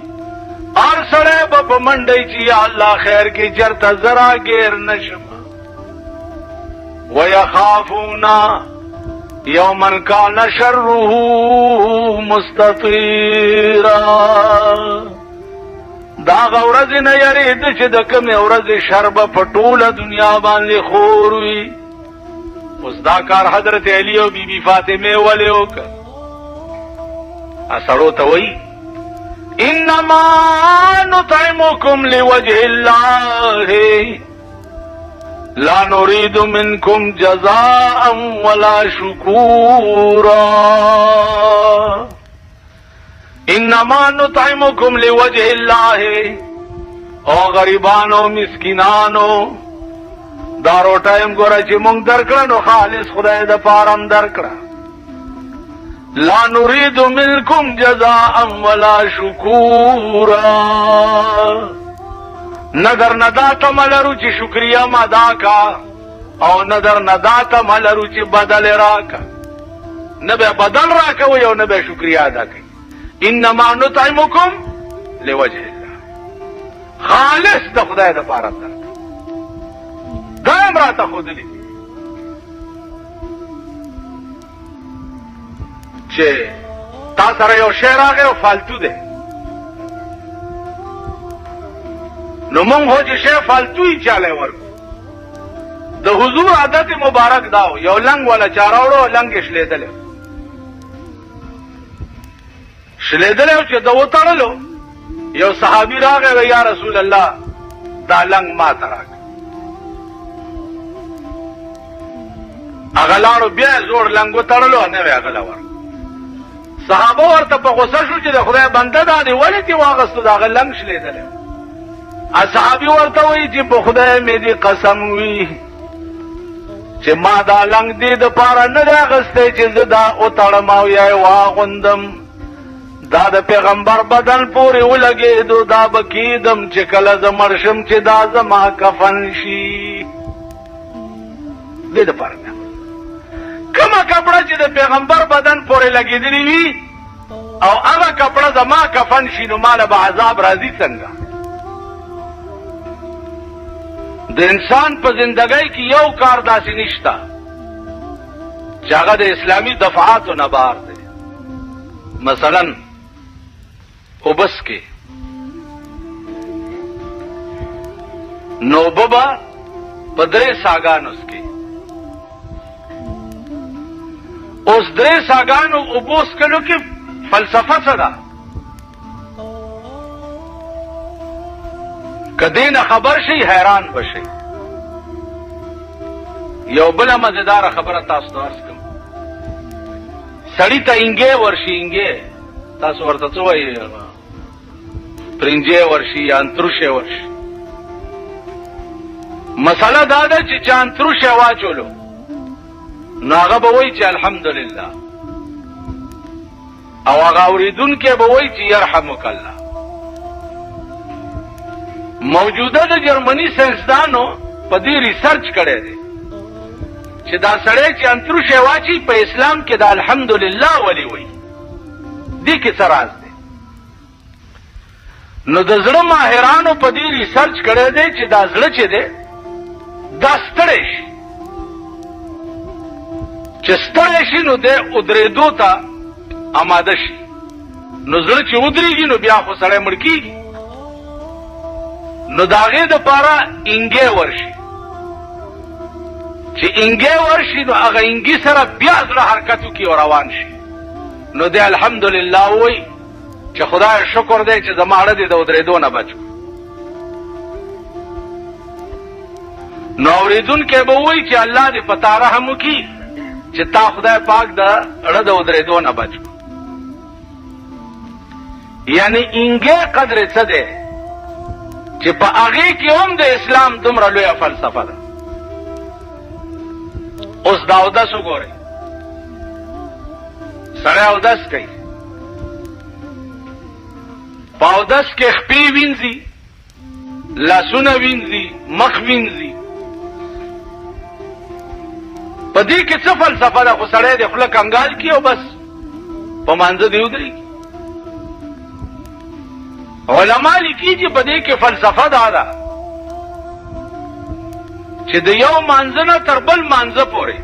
هر سړی به په منډی چې یا الله خیر کې چېرته زه راګیر نشم. ويخافون یومن کان شره مستطیرا دا غورز نه یرید چې د کومې ورځې شر به په ټوله دنیا باندې خور وي. اوس دا کار حضرت علی او بی بی فاطمه ولې وکړ؟ سړو ته وایي انما نطعمکم لوجه الله لا نريد منكم جزاء ولا شكورا انما نطعمكم لوجه الله. او غریبانو مسکینانو دا روټایم ګوره چې مونږ درکړه نو خالص خدای د پارم درکړه. لا نريد منكم جزاء ولا شكورا نظر نداتا ملرو چی شکریہ مدا کا او نظر نداتا ملرو چی بدل راکا نبی بدل راکا وی او نبی شکریہ ادا کی. انما نطعمکم لوجه اللہ خالص دا خدای دا پارا در دائم راتا خود لی چه تا سره یو شعر آگه و فالتو ده نو مونږ هو چې شی فالتوی چاله ورکو. د حضور عادت مبارک داو یو لنګ ولا چاراوړو لنګ شلیدل چې د وټړلو یو صحابي راغی یا رسول الله دا لنګ ما تراک اغلانو بیا زور لنګ وټړلو نه وی اغلا ور. صحابه ورته په غوسه شو چې د خدای بنده دا دی ولې تی واغستو دا لنګ شلیدل. اصحابی ورته وی چې په خدای مې دې قسم وی چې ما دا لنګ دې د پاره نه راغسته چې زه دا او تړم او یا واغوندم دا د پیغمبر بدن پورې ولګېدو دا بکیدم چې کله زه مړ شم چې دا زما کفن شي. دې د پاره کومه کپړه چې د پیغمبر بدن پورې لګېدلې وي او هغه کپړه زما کفن شي نو ماله به عذاب راځي څنګه؟ د انسان په زندګۍ کې یو کار داسې نشته چې هغه د اسلامي دفعاتو نه بار دی. مثلا اوبس کې نوبه به په درې ساګانو کې اوس درې ساګانو اوبوس کلو کې فلسفه څه ده؟ کدی نه خبر شي حیران بشي. یو بل مزیدار خبره تاسو ته عرض کوم. سړی ته انګې ورشي انګې تاسو ورته څه وایي پرنجې ورشي یا انتروشه ورشي. مسله دا ده چې چا انتروشه واچولو نو هغه به وایي چې الحمدلله او هغه اورېدونکی به وایي چې یرحمک الله. موجوده د جرمني ساینسدانو په دې ریسرچ کړی دی چې دا سړی چې انتروشه واچي په اسلام کې د الحمدلله ولی وایي. دې کې څه راز دی؟ نو د زړه ماهرانو په دې ریسرچ کړی دی چې دا زړه چې دی دا ستړی شي چې ستړی شي نو دی ودرېدو ته آماده شي. نو زړه چې ودرېږي نو بیا خو سړی مړ کېږي. نو د هغې دپاره انګې ورشي چې انګې ورشي نو هغه انګي سره بیا زړه حرکت وکړي او روان شي. نو دی الحمدلله وایي چې خدای شکر دی چې زما اړه دې د ودرېدو نه بچ. نو اورېدونکی به وایي چې الله دې په تا رحم وکړي چې تا خدای پاک د اړه د ودرېدو نه بچ. یعنی انګې قدر څه دی چې په هغې کې هم د اسلام دومره لویه فلسفه ده. اوس دا اودس وګورئ، سړی اودس کوي، په اودس کې خپې وینځي، لاسونه وینځي، مخ وینځي. په دې کې څه فلسفه ده؟ خو سړی د خوله کنګال کړي او بس په مانځه دې ودرېږي. علما لیکي چې په دې کې فلسفه دا ده چې د یو مانځه نه تر بل مانځه پورې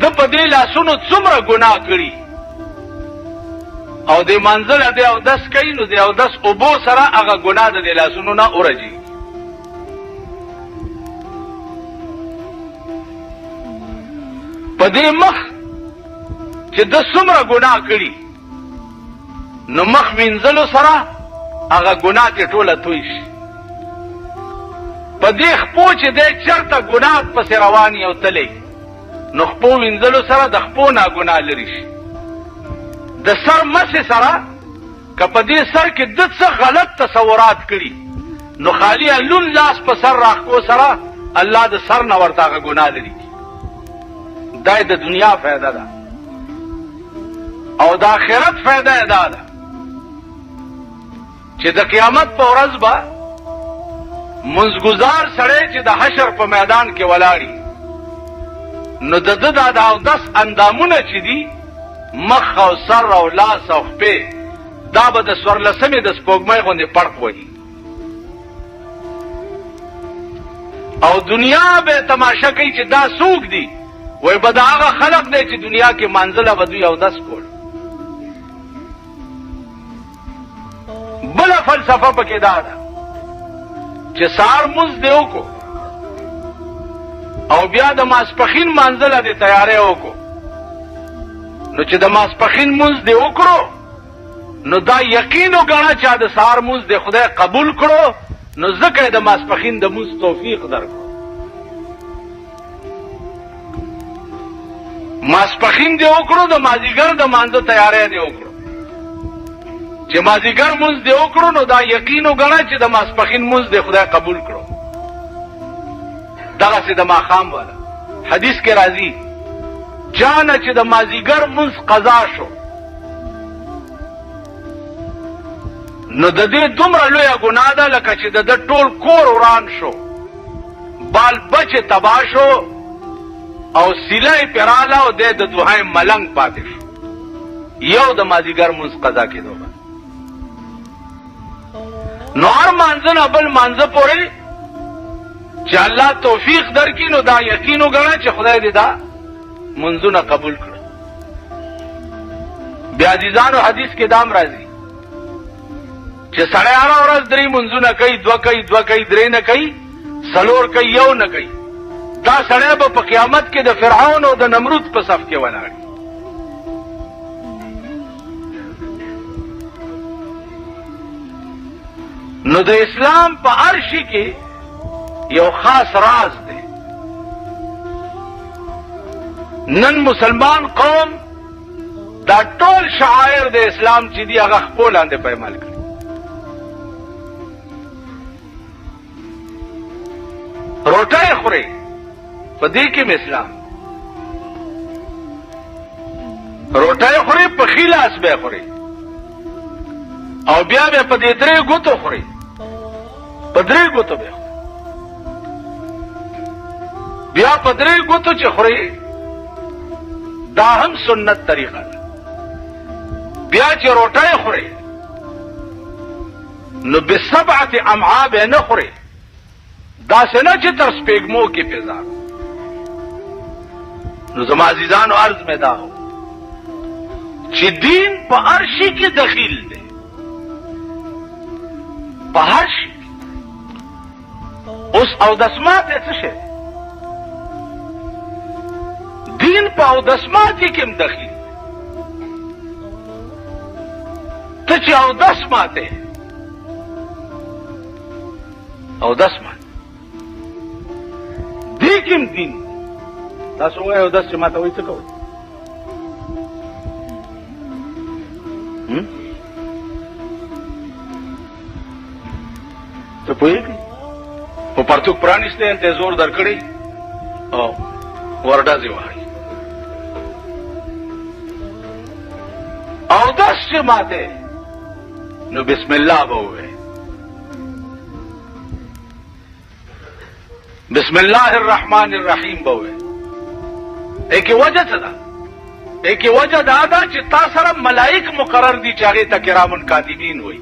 د په دې لاسونو څومره ګناه کړي او د منزل دی او دس کوي نو دی او دس اوبو سره هغه ګناه د لاسونو نه اورځي. په دې مخ چې د څومره ګناه کړي نو مخ وینځلو سره هغه ګناه ته ټوله توی شي. په دې خپو چې دی چرته ګناه پسې رواني او تلی نو خپو وینځلو سره د خپو نه ګناه لري شي. د سر مسې سره که په دې سر کې د څه غلط تصورات کړي نو خالی لون لاس په سر راخو سره الله د سر نه ورته هغه ګناه لري. دا د دنیا فایده ده او د آخرت فایده یې دا ده چې د قیامت په ورځ به منځګزار سړی چې د حشر په میدان کې ولاړي نو د ده دا د اودس اندامونه چې دي مخ او سر او لاس او خپې دا به د څوارلسمې د سپوږمۍ غوندې پړق وهي او دنیا به تماشا کوي چې دا څوک دي وای به د هغه خلق دی چې دنیا کې منزله به دوی اودس کول. بله فلسفه پکې دا ده چې سهار مونځ دې وکړو او بیا د ماسپښین منزله دې تیاری وکړو نو چې د ماسپښین مونځ دې وکړو نو دا یقین وګڼه چې د سهار مونځ دې خدای قبول کړو نو ځکه د ماسپښین د مونځ توفیق درکړو. ماسپښین دې وکړو د مازدیګر د مانځه تیاری دې وکړو چې مازدیګر مونځ دې وکړو نو دا یقین وګڼه چې د ماسپښین مونځ دې خدای قبول کړو. دغسې د ماښام والا حدیث کې راځي چانه چې د مازدیګر مونځ قضا شو نو د دې دومره لویه ګناه ده لکه چې د ده ټول کور وران شو بال بچې تباه شو او سیله یې پرې راغله او دی د دوهیم ملنګ پاتې شو یو د مازدیګر مونځ قضا کېدو به نو هر مانځه نه بل مانځه پورې چې الله توفیق درکړي نو دا یقین وګڼه چې خدای دې دا منځونه قبول کړه. بیا عزیزانو حدیث کې دام راځي چې سړی هره ورځ درې منځونه کوي دوه کوي درې نه کوي څلور کوي یو نه کوي دا سړی به په قیامت کې د فرعون او د نمرود په صف کې ولاړ. نو د اسلام په هر شي کې یو خاص راز دی. نن مسلمان قوم دا ټول شعائر د اسلام چې دي هغه خپل لاندې پایمال کړي. روټۍ خوري په دې کې اسلام روټۍ خوري په خلاص به خوري او بیا به په دې درې ګوتو خوري په درې ګوتو به بیا په درې ګوتو چې خوري دا هم سنت طریقه ده. بیا چې روټۍ خوري نو بسبعه امعاء به نه خوري دا څنګه چې تر سپېږمو کې پیزار. نو زما عزیزانو عرض مې دا هو چې دین په هر شي کې دخیل دی په هر شي. اوس اودس ماته څه شی دین په اودس ماتې کې هم دخیل. ته چې اودس ماته اودس ماته دې کې هم دین. تاسو وایئ اودس چې ماته وایي څه کوئ ته پوهېږئ په پرتوګ پرانیستی ته زور درکړی او ورډزې وهئ اودس چې ماته نو بسم الله به ووایئ بسم الله الرحمن الرحیم به ووایئ. ایکې وجه څه ده ایکې وجه دا ده چې تا سره ملائک مقرر دي چې هغې ته کرام کاتبین وایي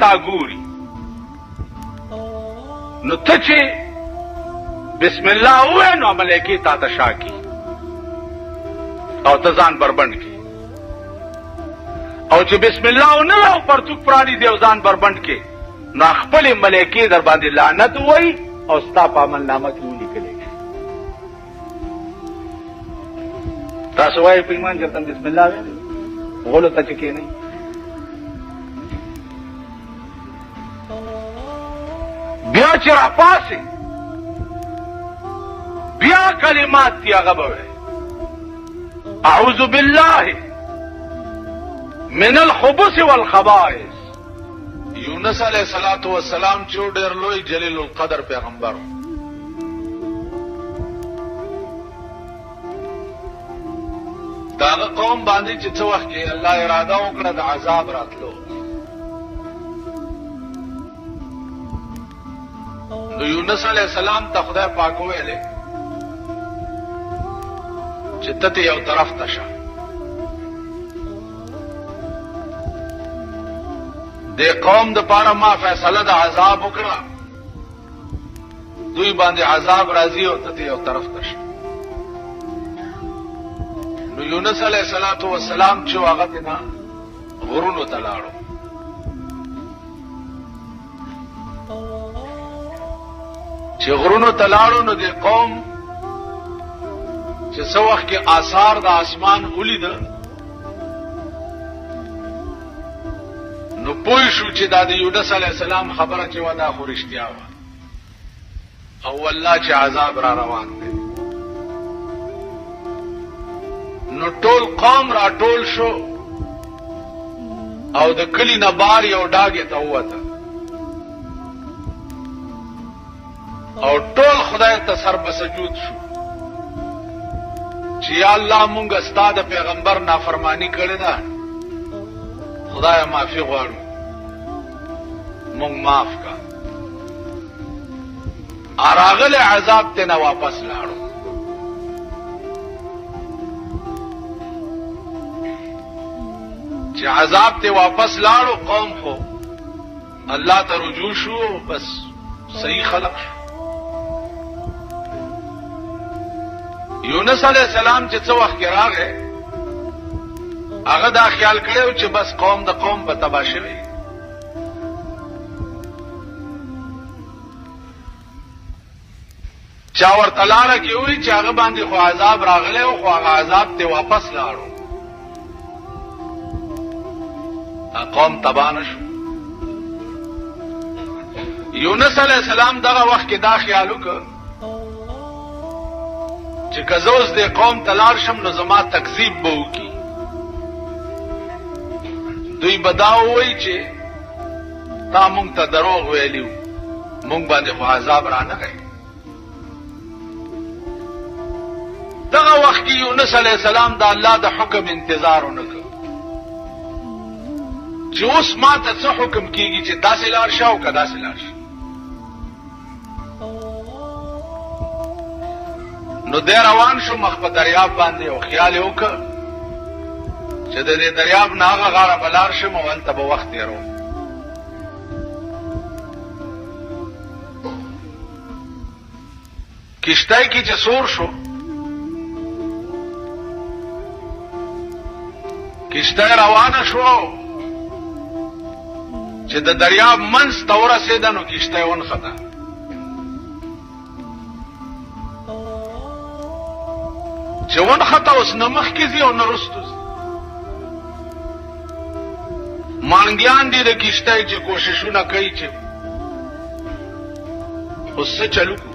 تا ګوري. نو ته چې بسم الله وې نو ملائکه تا ته شاکی او تزان بربند کی او چې بسم الله نه او پرتوک پرانی دی او ځان بربند کی نو خپل ملائکه در باندې لعنت وای او ستا په عمل نامه کې ولیکل تاسو وایي په ایمان کې بسم الله وایي غلو ته کې نه بیا چې را پاسې بیا کلمات دی هغه به اعوذ بالله من الخبث والخبائث یونس علیہ الصلوۃ والسلام چې ډېر لوی جلیل القدر پیغمبر داغه قوم باندې چې څو وخت کې الله اراده وکړه د عذاب راتلو نو یونس علیہ السلام ته خدای پاک ویلې چې ته یو طرف ته شه د قوم د پاره ما فیصله د عذاب وکړه دوی باندې عذاب راځي او ته یو طرف ته شه نو یونس علیہ السلام چې هغه نه غرونو ته لاړو چې غرونو ته لاړو نو د قوم چې څو وخت کې آثار د اسمان ولید نو پوه شو چې دا د یونس علیہ السلام خبره چې ودا خو رښتیا وه او والله چې عذاب را روان دی نو ټول قوم را ټول شو او د کلی نه بار یو ډاګه ته وته او ټول خدای ته سر په سجود شو چې یا الله مونږ ستاسو پیغمبر نافرمانی کړې ده خدای معافي غواړو مونږ معاف کا اراغله عذاب ته نه واپس لاړو چې عذاب ته واپس لاړو قوم خو الله ته رجوع شو بس صحیح خلق شو یونس علیہ السلام چې څو وخت راغی هغه دا خیال کړو چې بس قوم د قوم په تباہ شوی چا ورته لاره کې وی چې هغه باندې خو عذاب راغلی او خو هغه عذاب ته واپس لاړو قوم تباہ نشو یونس علیہ السلام دغه وخت کې دا خیال وکړ چې کزوز د قوم تلار شم نو زما تکذیب به وکي دوی بداوي چې تا مونږ ته دروغ ویلیو مونږ باندې خو عذاب را نه غي دغه وخت کې یونس علیہ السلام د الله د حکم انتظار ونکړ چې اوس ما ته څه حکم کیږي چې داسې لار شاو که داسې لار شي نو دی روان شو مخ په دریاب باندې او خیال یې وکړ چې د دې دریاب نه هغه غاړه به لار شم او هلته به وخت تېروم کشتۍ کې چې سور شو کشتۍ روانه شو چې د دریاب منځ ته ورسېده نو کشتۍ ونښته چې ونښته اوس نه مخکې ځي او نه رستو ځي مانګیان دي د کشتۍ چې کوششونه کوي چې اوس څه چلو کړو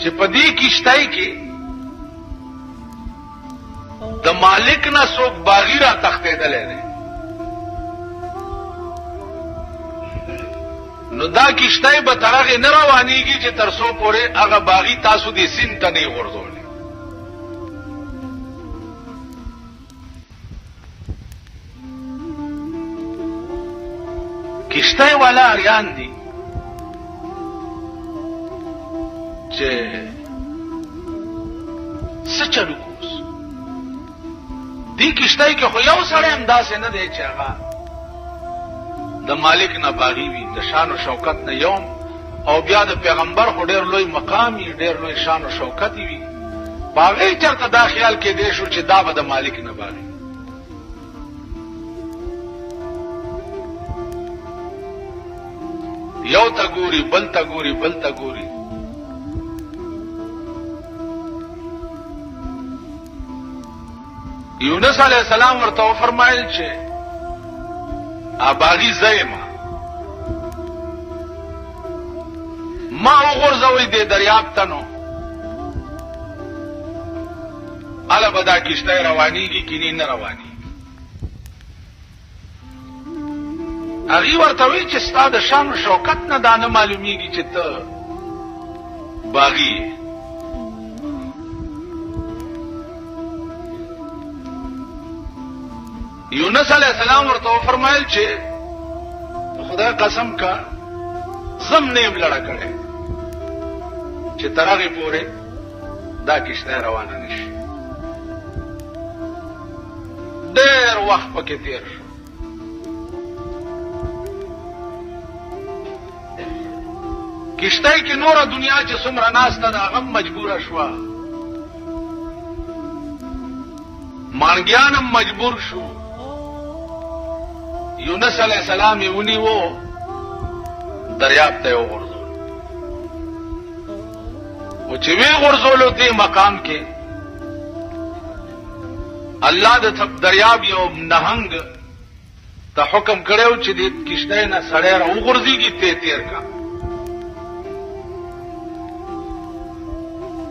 چې په دې کشتۍ کې د مالک نه څوک باغی را تختیدلې دی نو دا کشتۍ به تر هغې نه روانېږي چې تر څو پورې هغه باغی تاسو دې سیند ته نه یې غورځولی کشتۍ والا اریان دي چې څه چلو کوس دی کشتۍ کې خو یو سړی هم داسې نه دی چې هغه د مالک نه باغي وي، د شان او شوکت نه یوم، او بیا د پیغمبر خو ډېر لوی مقام وي، ډېر لوی شان او شوکت وي، باغی چرته دا خیال کې دی شو چې دا به د مالک نه باغي. یو ته ګوري، بل ته ګوري، بل ته ګوري. یونس علیہ السلام ورته فرمایل چې اباغي زېما ما وګرځوي د دریاب ته نو الا بدا کشته روانيږي کینی نه رواني. هغه ورته وی چې ستاسو شان او شوکت نه دانه معلومیږي چې ته باغی. یونس علیہ السلام ورته فرمایل چې خدای قسم کا زم نیم لړا کړي چې ترغه پوره دا کشته روانه نشي. ډېر وخت پکې تیر شو. کشته کې نور دنیا چې څومره ناسته ده هغه مجبوره شوه، مانګیانم مجبور شو. یونس علیہ السلام یې ونیو دریاب ته وغورځول. او چې وی غورځولو دې مقام کې الله د دریاب یو نهنګ ته حکم کړو چې دې کشته نه سړی را وغورځيږي ته تیر کا.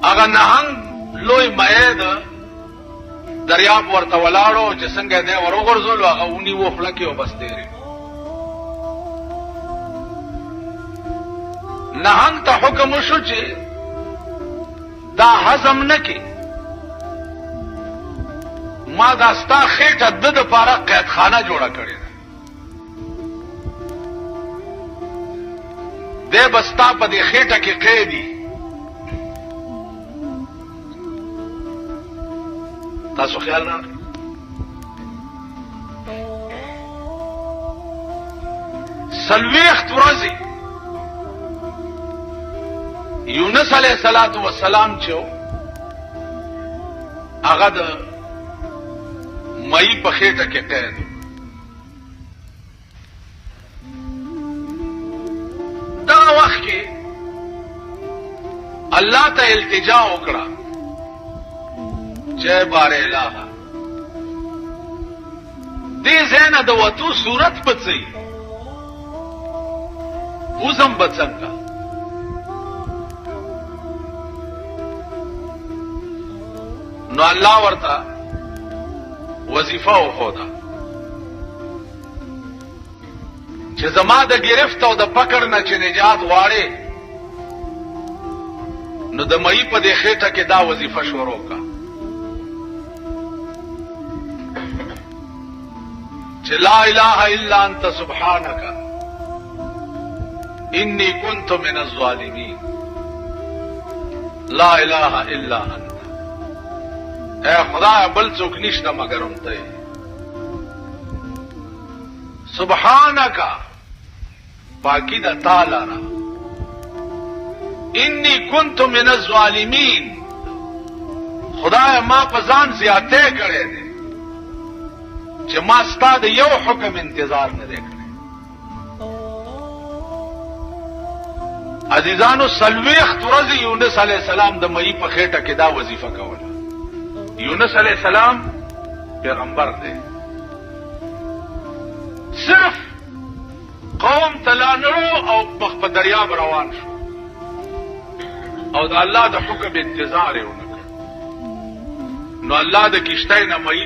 هغه نهنګ لوی مې ده دریاب ورته ولاړو چې څنګه دی ورغورځول هغه ونی و خپل کې وبس دی. نهنګ ته حکم وشو چې دا هضم نکي، ما دا ستا خېټه د لپاره قید خانه جوړه کړې ده، دې بستا په دې خېټه کې قیدی. تاسو خیال راکړئ سلويخت ورځې یونس علیہ السلام چې هغه د مئی په خېټه کې قید. دا وخت کې الله ته التجا وکړه جے بار الہ دې زینه د وتو صورت پڅي وزم بڅنګا. نو الله ورته وظیفه وخودا چې زما د گرفت او د پکړ نه چې نجات غواړي نو د مئی په دې خېټه کې دا وظیفه شروع کا چې لا اله الا انت سبحانك انی کنت من الظالمین. لا اله الا انت، اے خدای بل څوک نشته مگر ته. سبحانك پاکی د تعالی را، انی کنت من الظالمین، خدای ما په ځان زیاته کړې دي چې ما ستاسو یو حکم انتظار نه وکړ. عزیزانو سلويخت ورځې یونس علیہ السلام د مئی په خېټه کې دا وظیفه کوله. یونس علیہ السلام پیغمبر دی، صرف قوم تلانرو او په دریاب روان شو او د الله د حکم انتظار یې ونکړ. نو الله د کشتۍ نه مئی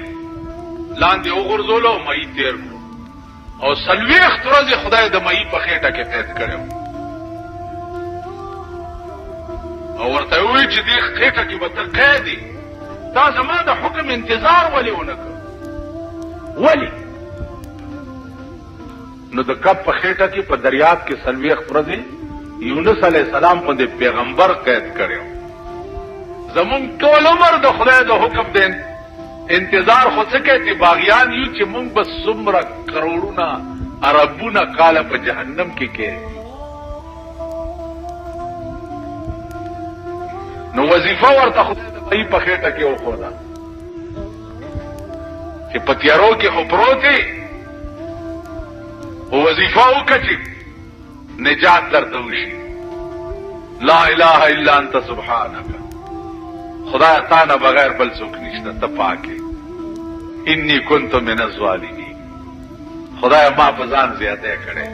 لاندې وغورځولو او مئی تیر کړو او سلويخت ورځې خدای د مئی په خېټه کې قید کړو او ورته وی چې دې خېټه کې به ته قیدي، تا زما د حکم انتظار ولې ونکړ؟ ولې؟ نو د کب په خېټه کې په دریاب کې سلويخت ورځې یونس علیہ السلام باندې پیغمبر قید کړو. زمون ټول عمر د خدای د حکم دین انتظار خو څه کوي چې باغیان یو چې مونږ به څومره کروڑونه اربونه کاله په جهنم کې کې نو وظیفه ورته خدای د پای په خېټه کې وخوده چې په تیارو کې خو پروت دی او وظیفه وکړي نجات درته وشي لا اله الا انت سبحانك خدای تعالی بغیر بل څوک نشته ته پاکه انی کنت من الظالمین خدای ما په ځان زیاته کړي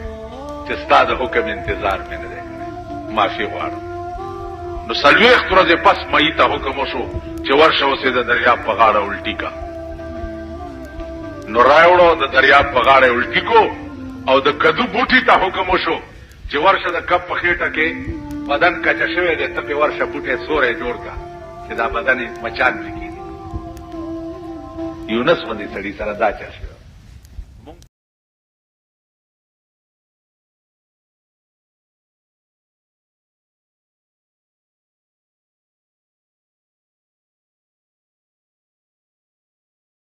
چې ستاسو حکم انتظار مې نه دی معافي غواړم نو سلويخ ورځې پس مې ته حکم وشو چې ورشه اوسې د دریاب په غاړه الټی کا نو راوړو د دریاب په غاړه الټی کو او د کدو بوټي ته حکم وشو چې ورشه د کپ په خېټه کې بدن کچ شوی دی ته په ورشه بوټي سورې جوړ کا چې دا بدن مچان پکې یونس باندې سړي سره دا چا